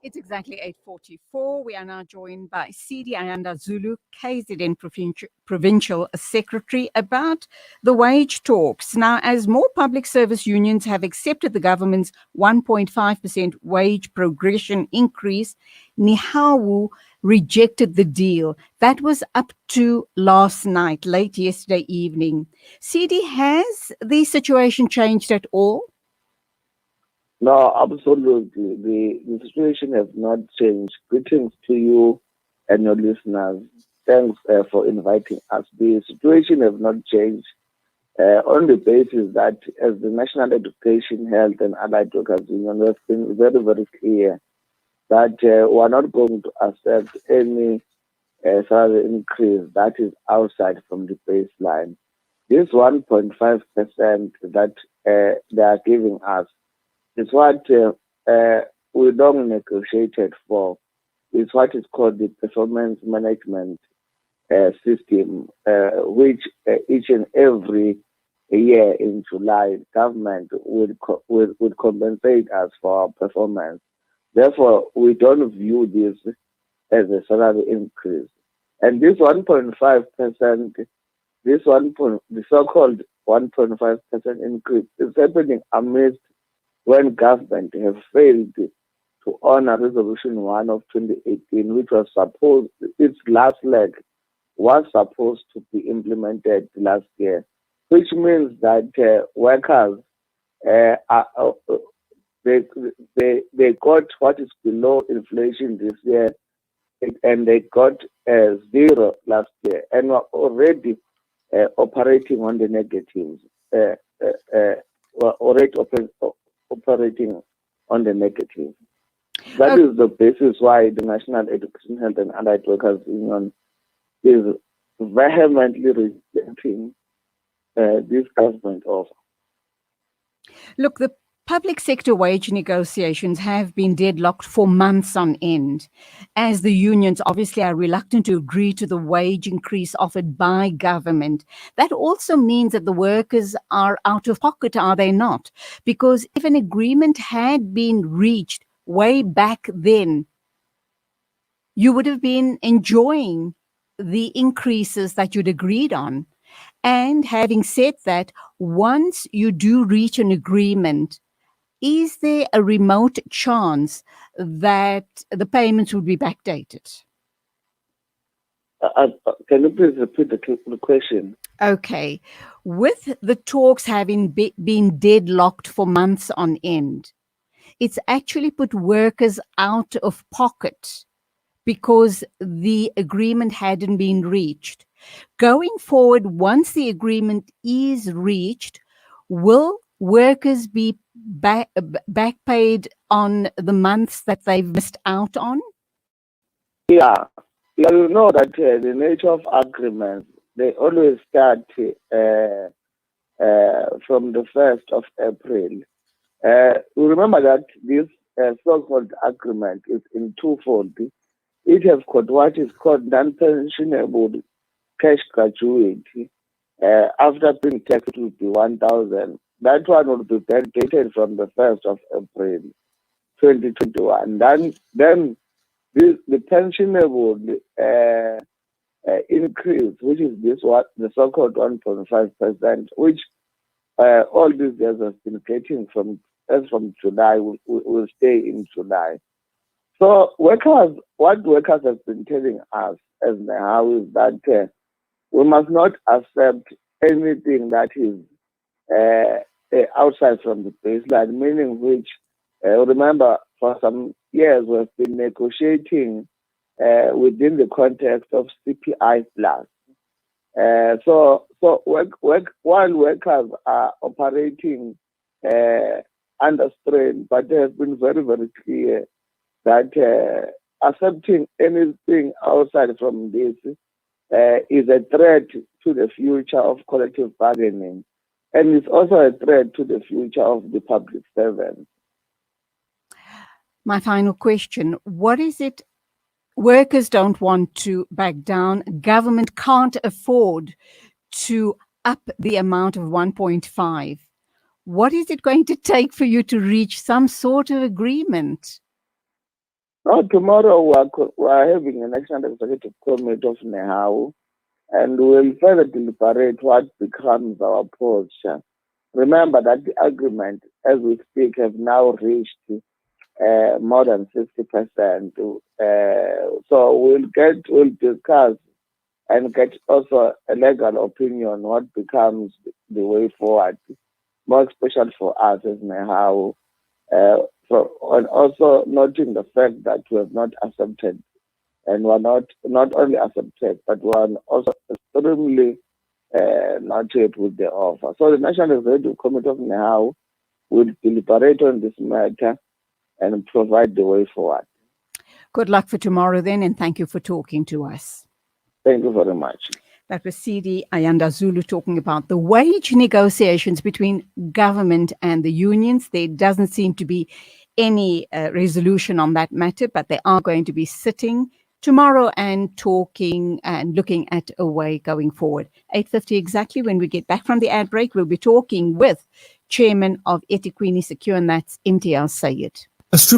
It's exactly 8:44. We are now joined by CD Ayanda Zulu, KZN Provincial Secretary, about the wage talks. Now, as more public service unions have accepted the government's 1.5% wage progression increase, Nehawu rejected the deal. That was up to last night, late yesterday evening. CD, has the situation changed at all? No, absolutely. The situation has not changed. Greetings to you and your listeners. Thanks for inviting us. The situation has not changed on the basis that as the National Education, Health and Allied Workers Union has been very, very clear that we are not going to accept any salary increase that is outside from the baseline. This 1.5% that they are giving us is what we long negotiated for. It's what is called the performance management system, which each and every year in July, government would compensate us for our performance. Therefore, we don't view this as a salary increase. And this 1.5%, the so-called 1.5% increase is happening amidst when government have failed to honor Resolution 1 of 2018, which was supposed, its last leg was supposed to be implemented last year, which means that workers, they got what is below inflation this year, and they got zero last year, and were already operating on the negatives, were already operating on the negative. That is the basis why the National Education, Health and Allied Workers Union is vehemently rejecting this government offer. Look, the public sector wage negotiations have been deadlocked for months on end, as the unions obviously are reluctant to agree to the wage increase offered by government. That also means that the workers are out of pocket, are they not? Because if an agreement had been reached way back then, you would have been enjoying the increases that you'd agreed on. And having said that, once you do reach an agreement, is there a remote chance that the payments would be backdated? Can you please repeat the question? Okay. With the talks having been deadlocked for months on end, it's actually put workers out of pocket because the agreement hadn't been reached. Going forward, once the agreement is reached, will workers be back paid on the months that they've missed out on? Yeah, you know that the nature of agreements, they always start from the 1st of April. Remember that this so-called agreement is in twofold. It has got what is called non-pensionable cash gratuity. After being taxed, it will be 1,000. That one will be dated from the 1st of April 2021. Then the pensionable increase, which is the so-called 1.5%, which all these years have been getting from July, will stay in July. So what workers have been telling us as Nehawu is that we must not accept anything that is outside from the baseline, meaning which, remember, for some years we've been negotiating within the context of CPI plus. So while workers are operating under strain, but they have been very, very clear that accepting anything outside from this is a threat to the future of collective bargaining, and it's also a threat to the future of the public servants. My final question, what is it workers don't want to back down? Government can't afford to up the amount of 1.5. What is it going to take for you to reach some sort of agreement? Now, tomorrow we are having a National Executive Committee of Nehawu, and we'll further deliberate what becomes our approach. Remember that the agreement, as we speak, have now reached more than 60%. So we'll discuss and get also a legal opinion what becomes the way forward, more special for us as Nehawu. And also noting the fact that we have not accepted, and we're not only accepted, but we're also extremely not happy with the offer. So the National Executive Committee of Nehawu will deliberate on this matter and provide the way forward. Good luck for tomorrow then, and thank you for talking to us. Thank you very much. That was CD Ayanda Zulu talking about the wage negotiations between government and the unions. There doesn't seem to be any resolution on that matter, but they are going to be sitting tomorrow and talking and looking at a way going forward. 8:50 exactly. When we get back from the ad break, we'll be talking with Chairman of eThekwini Secure, and that's Imtiaz Sayed.